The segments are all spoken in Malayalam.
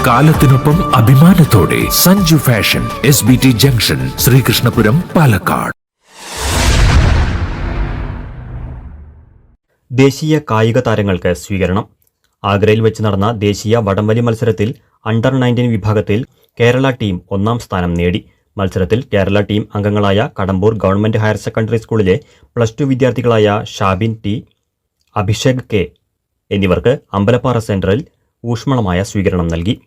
കാലത്തിനൊപ്പം അഭിമാനത്തോടെ Sanju fashion SBT junction, Sreekrishnapuram, Palakkad. ദേശീയ കായിക താരങ്ങൾക്ക് സ്വീകരണം. ആഗ്രയിൽ വെച്ച് നടന്ന ദേശീയ വടംവലി മത്സരത്തിൽ അണ്ടർ-19 വിഭാഗത്തിൽ കേരള ടീം 1ാം സ്ഥാനം നേടി. മത്സരത്തിൽ കേരള ടീം അംഗങ്ങളായ കടമ്പൂർ ഗവൺമെന്റ് ഹയർ സെക്കൻഡറി സ്കൂളിലെ +2 വിദ്യാർത്ഥികളായ ഷാബിൻ ടി, അഭിഷേക് കെ എന്നിവർക്ക് അമ്പലപ്പാറ സെൻട്രൽ ഊഷ്മളമായ സ്വീകരണം നൽകി.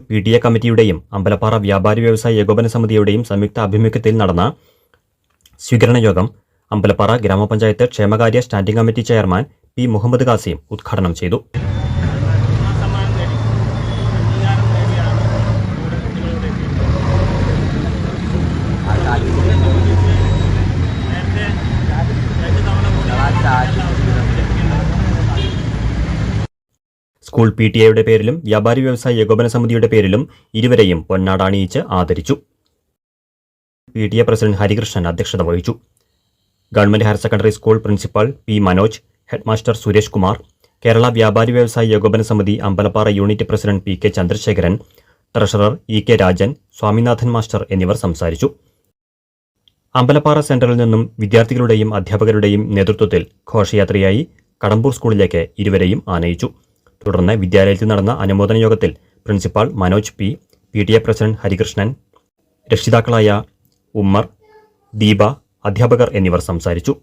PTA കമ്മിറ്റിയുടെയും അമ്പലപ്പാറ വ്യാപാരി വ്യവസായ ഏകോപന സമിതിയുടെയും സംയുക്ത ആഭിമുഖ്യത്തിൽ നടന്ന സ്വീകരണ യോഗം അമ്പലപ്പാറ ഗ്രാമപഞ്ചായത്ത് ക്ഷേമകാര്യ standing committee chairman P. Muhammad Khasim ഉദ്ഘാടനം ചെയ്തു. സ്കൂൾ PTA പേരിലും വ്യാപാരി വ്യവസായ ഏകോപന സമിതിയുടെ പേരിലും ഇരുവരെയും പൊന്നാടണിയിച്ച് ആദരിച്ചു. PTA പ്രസിഡന്റ് ഹരികൃഷ്ണൻ അധ്യക്ഷത വഹിച്ചു. Government higher secondary school principal P. Manoj, headmaster Suresh Kumar, Kerala വ്യാപാരി വ്യവസായ ഏകോപന സമിതി Ambalappara unit president P. K. Chandrasekharan, treasurer E. K. Rajan, Swaminathan master എന്നിവർ സംസാരിച്ചു. അമ്പലപ്പാറ സെന്ററിൽ നിന്നും വിദ്യാർത്ഥികളുടെയും അധ്യാപകരുടെയും നേതൃത്വത്തിൽ ഘോഷയാത്രയായി കടമ്പൂർ സ്കൂളിലേക്ക് ഇരുവരെയും ആനയിച്ചു. തുടർന്ന് വിദ്യാലയത്തിൽ നടന്ന അനുമോദന യോഗത്തിൽ principal Manoj P, PTA president Harikrishnan, രക്ഷിതാക്കളായ ഉമ്മർ, ദീപ, അധ്യാപകർ എന്നിവർ സംസാരിച്ചു.